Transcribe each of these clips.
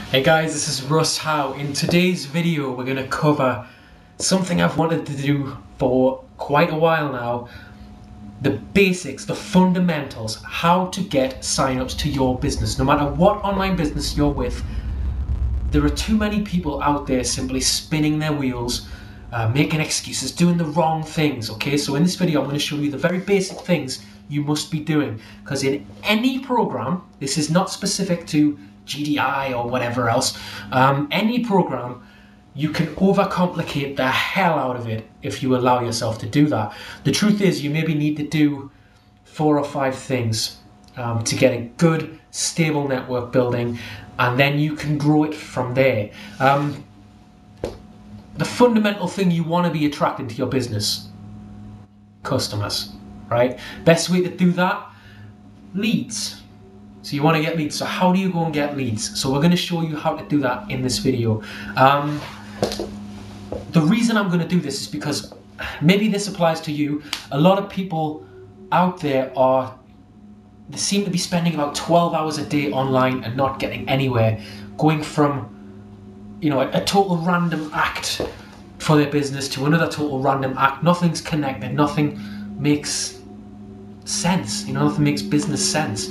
Hey guys, this is Russ Howe. In today's video we're going to cover something I've wanted to do for quite a while now. The basics, the fundamentals, how to get sign-ups to your business. No matter what online business you're with, there are too many people out there simply spinning their wheels, making excuses, doing the wrong things, okay? So in this video I'm going to show you the very basic things you must be doing, because in any program, this is not specific to GDI or whatever else, any program, you can overcomplicate the hell out of it if you allow yourself to do that. The truth is, you maybe need to do 4 or 5 things to get a good, stable network building, and then you can grow it from there. The fundamental thing you want to be attracting to your business: customers, right? Best way to do that, leads. So you want to get leads. So how do you go and get leads? So we're going to show you how to do that in this video. The reason I'm going to do this is because maybe this applies to you. A lot of people out there they seem to be spending about 12 hours a day online and not getting anywhere, going from, you know, a total random act for their business to another total random act. Nothing's connected, nothing makes sense, you know, nothing makes business sense.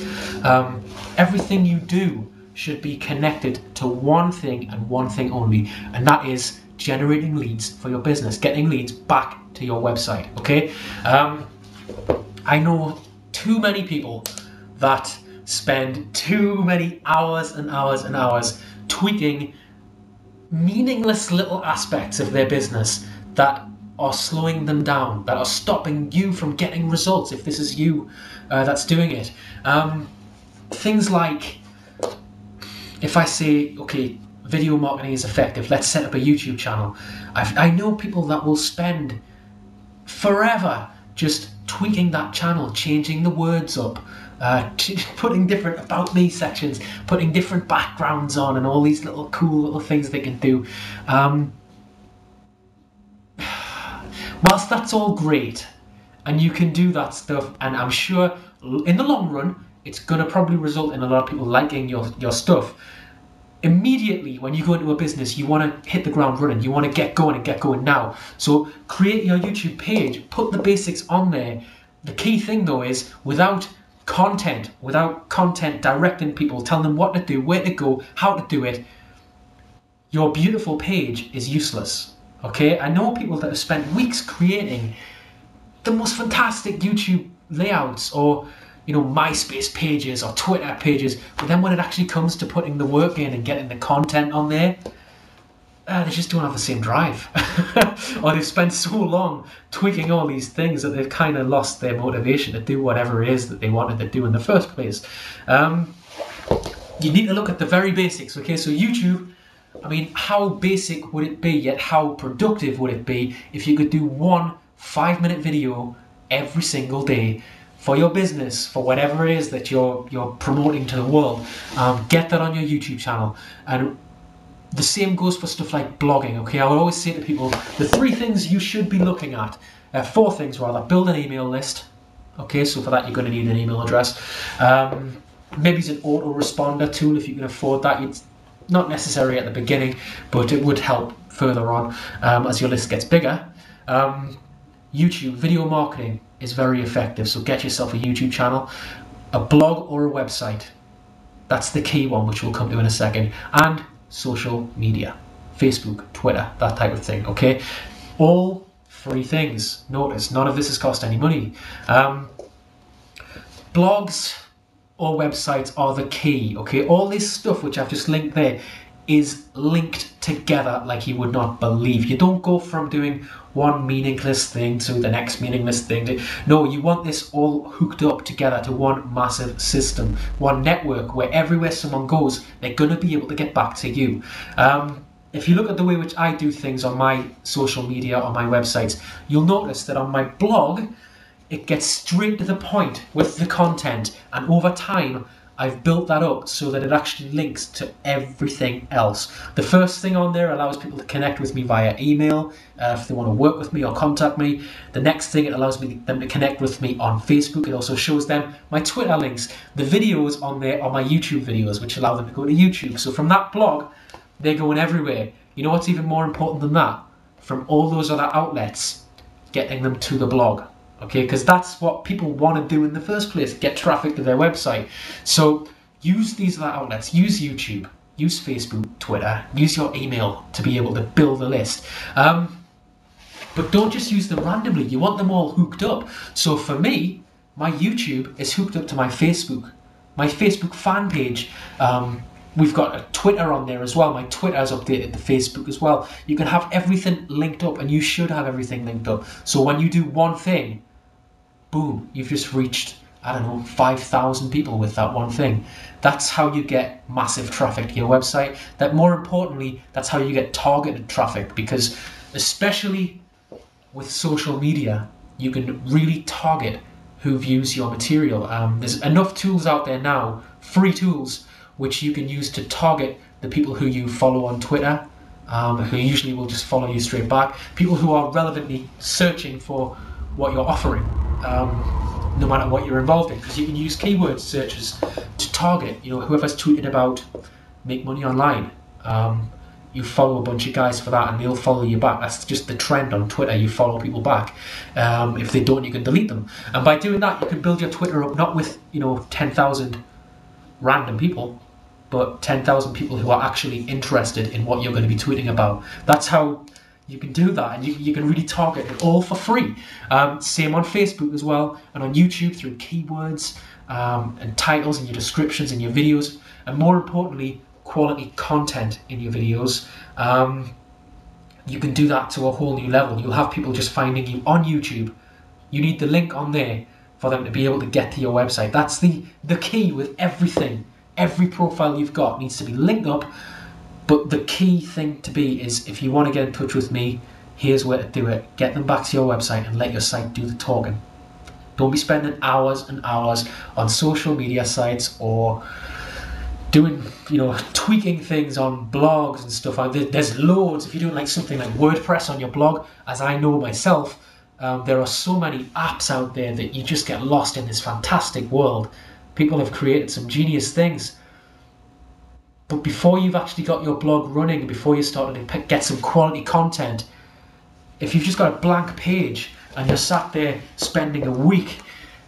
Everything you do should be connected to one thing and one thing only, and that is generating leads for your business, getting leads back to your website, okay? I know too many people that spend too many hours and hours and hours tweaking meaningless little aspects of their business that are slowing them down, that are stopping you from getting results if this is you that's doing it. Things like, if I say, okay, video marketing is effective, let's set up a YouTube channel. I know people that will spend forever just tweaking that channel, changing the words up, putting different about me sections, putting different backgrounds on, and all these little cool little things they can do. Whilst that's all great, and you can do that stuff, and I'm sure in the long run it's going to probably result in a lot of people liking your stuff, immediately when you go into a business you want to hit the ground running, you want to get going and get going now. So create your YouTube page, put the basics on there. The key thing though is, without content directing people, telling them what to do, where to go, how to do it, your beautiful page is useless. Okay, I know people that have spent weeks creating the most fantastic YouTube layouts, or, you know, MySpace pages or Twitter pages, but then when it actually comes to putting the work in and getting the content on there, they just don't have the same drive. Or they've spent so long tweaking all these things that they've kind of lost their motivation to do whatever it is that they wanted to do in the first place. You need to look at the very basics, okay? So YouTube, I mean, how basic would it be, yet how productive would it be if you could do one 5-minute video every single day for your business, for whatever it is that you're promoting to the world? Get that on your YouTube channel. And the same goes for stuff like blogging, okay? I would always say to people, the 3 things you should be looking at, 4 things rather. Build an email list, okay? So for that you're going to need an email address. Maybe it's an autoresponder tool if you can afford that. It's not necessary at the beginning, but it would help further on as your list gets bigger. YouTube video marketing is very effective, so get yourself a YouTube channel, a blog or a website. That's the key one, which we'll come to in a second. And social media, Facebook, Twitter, that type of thing, okay? All 3 things. Notice, none of this has cost any money. Blogs or websites are the key, okay? All this stuff which I've just linked there is linked together like you would not believe. You don't go from doing one meaningless thing to the next meaningless thing. No, you want this all hooked up together to one massive system, one network where everywhere someone goes, they're going to be able to get back to you. If you look at the way which I do things on my social media, on my websites, you'll notice that on my blog, it gets straight to the point with the content, and over time I've built that up so that it actually links to everything else. The first thing on there allows people to connect with me via email if they want to work with me or contact me. The next thing, it allows them to connect with me on Facebook. It also shows them my Twitter links. The videos on there are my YouTube videos, which allow them to go to YouTube. So from that blog, they're going everywhere. You know what's even more important than that? From all those other outlets, getting them to the blog. Okay, because that's what people want to do in the first place, get traffic to their website. So use these other outlets, use YouTube, use Facebook, Twitter, use your email to be able to build a list. But don't just use them randomly, you want them all hooked up. So for me, my YouTube is hooked up to my Facebook fan page. We've got a Twitter on there as well. My Twitter is updated to Facebook as well. You can have everything linked up, and you should have everything linked up. So when you do one thing, boom, you've just reached, I don't know, 5,000 people with that one thing. That's how you get massive traffic to your website. That, more importantly, that's how you get targeted traffic, because especially with social media, you can really target who views your material. There's enough tools out there now, free tools, which you can use to target the people who you follow on Twitter, who usually will just follow you straight back. People who are relevantly searching for what you're offering, no matter what you're involved in, because you can use keyword searches to target, whoever's tweeted about make money online. You follow a bunch of guys for that and they'll follow you back. That's just the trend on Twitter. You follow people back. If they don't, you can delete them. And by doing that, you can build your Twitter up not with 10,000 random people, but 10,000 people who are actually interested in what you're going to be tweeting about. That's how you can do that, and you can really target it all for free. Same on Facebook as well, and on YouTube through keywords and titles and your descriptions and your videos, and more importantly, quality content in your videos. You can do that to a whole new level. You'll have people just finding you on YouTube. You need the link on there for them to be able to get to your website. That's the key with everything. Every profile you've got needs to be linked up, but the key thing to be is, if you want to get in touch with me, here's where to do it. Get them back to your website and let your site do the talking. Don't be spending hours and hours on social media sites or doing, tweaking things on blogs and stuff. There's loads. If you're doing like something like WordPress on your blog, as I know myself, there are so many apps out there that you just get lost in this fantastic world. People have created some genius things. But before you've actually got your blog running, before you started to get some quality content, if you've just got a blank page and you're sat there spending a week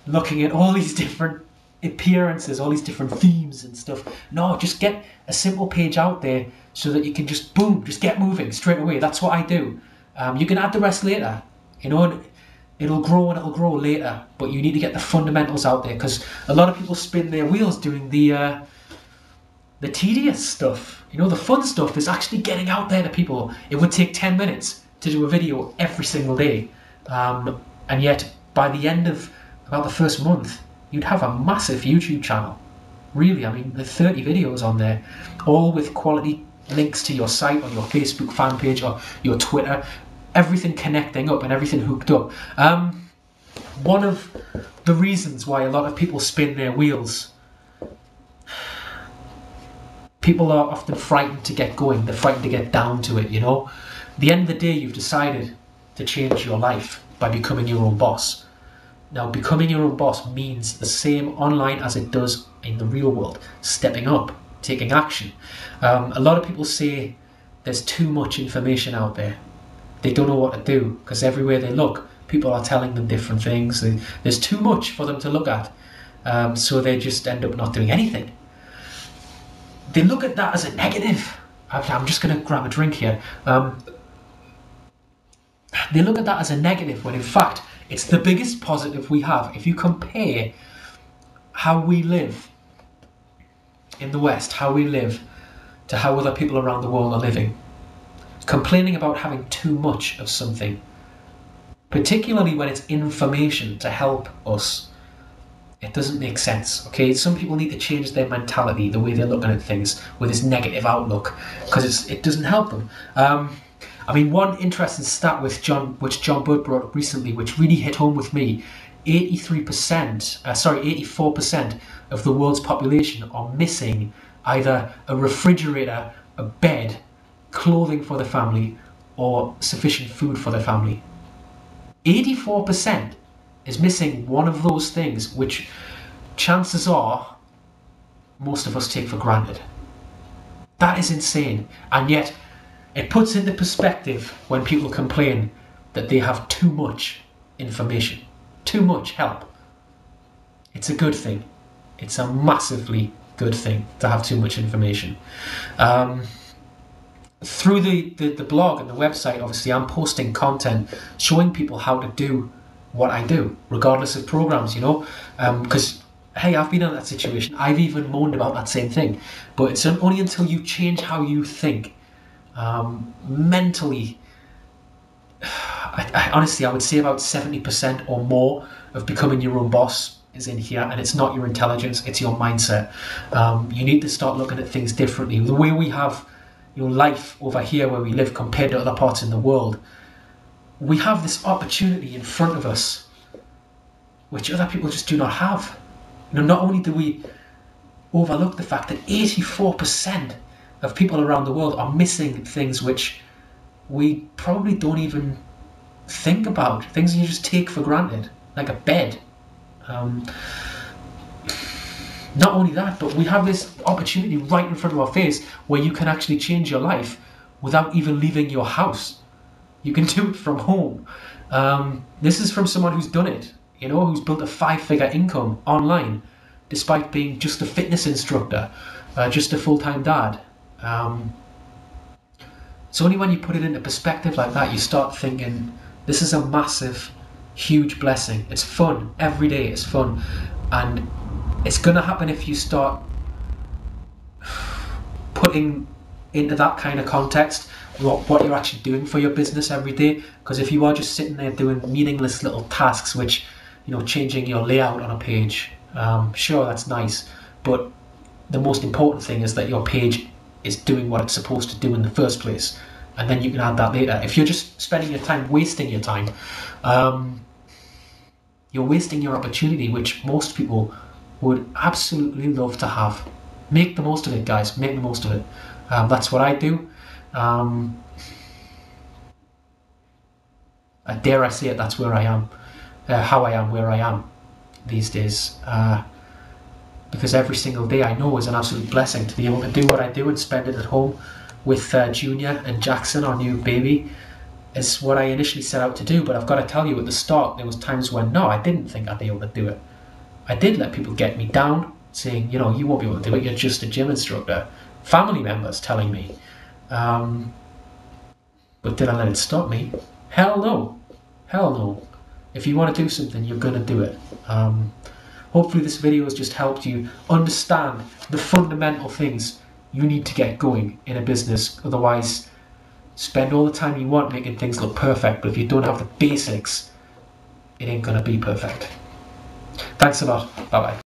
looking at all these different appearances, all these different themes and stuff, no, just get a simple page out there so that you can just get moving straight away. That's what I do. You can add the rest later. It'll grow and it'll grow later, but you need to get the fundamentals out there, because a lot of people spin their wheels doing the tedious stuff. The fun stuff is actually getting out there to people. It would take 10 minutes to do a video every single day, and yet by the end of about the first month, you'd have a massive YouTube channel. Really, there's 30 videos on there, all with quality links to your site or your Facebook fan page or your Twitter. Everything connecting up and everything hooked up. One of the reasons why a lot of people spin their wheels, people are often frightened to get going. They're frightened to get down to it, At the end of the day, you've decided to change your life by becoming your own boss. Now, becoming your own boss means the same online as it does in the real world. Stepping up, taking action. A lot of people say there's too much information out there. They don't know what to do, because everywhere they look, people are telling them different things. There's too much for them to look at, so they just end up not doing anything. They look at that as a negative. I'm just going to grab a drink here. They look at that as a negative, when in fact, it's the biggest positive we have. If you compare how we live in the West, how we live, to how other people around the world are living, complaining about having too much of something, particularly when it's information to help us, it doesn't make sense. Okay, some people need to change their mentality, the way they're looking at things with this negative outlook, because it doesn't help them. One interesting stat which John Butt brought up recently, which really hit home with me, 84% of the world's population are missing either a refrigerator, a bed, clothing for the family, or sufficient food for the family. 84% is missing one of those things, which chances are most of us take for granted. That is insane. And yet it puts into perspective when people complain that they have too much information, too much help. It's a good thing. It's a massively good thing to have too much information. Through the blog and the website, obviously, I'm posting content showing people how to do what I do, regardless of programs, you know, because hey, I've been in that situation. I've even moaned about that same thing, but it's only until you change how you think mentally. Honestly, I would say about 70% or more of becoming your own boss is in here, and it's not your intelligence, it's your mindset. You need to start looking at things differently. The way we have life over here where we live compared to other parts in the world, we have this opportunity in front of us which other people just do not have. Not only do we overlook the fact that 84% of people around the world are missing things which we probably don't even think about, things you just take for granted, like a bed. Not only that, but we have this opportunity right in front of our face where you can actually change your life without even leaving your house. You can do it from home. This is from someone who's done it, who's built a 5-figure income online, despite being just a fitness instructor, just a full-time dad. It's only when you put it into perspective like that, you start thinking, this is a massive, huge blessing. It's fun. Every day it's fun. And it's going to happen if you start putting into that kind of context what you're actually doing for your business every day. Because if you are just sitting there doing meaningless little tasks, which, changing your layout on a page, sure, that's nice. But the most important thing is that your page is doing what it's supposed to do in the first place. And then you can add that later. If you're just spending your time wasting your time, you're wasting your opportunity, which most people would absolutely love to have. Make the most of it, guys. Make the most of it. That's what I do. Dare I say it, that's where I am. How I am where I am these days. Because every single day I know is an absolute blessing to be able to do what I do and spend it at home with Junior and Jackson, our new baby. Is what I initially set out to do. But I've got to tell you, at the start, there was times when, no, I didn't think I'd be able to do it. I did let people get me down, saying, you won't be able to do it, you're just a gym instructor. Family members telling me. But did I let it stop me? Hell no. Hell no. If you want to do something, you're going to do it. Hopefully this video has just helped you understand the fundamental things you need to get going in a business. Otherwise, spend all the time you want making things look perfect, but if you don't have the basics, it ain't going to be perfect. Thanks a lot. Bye-bye.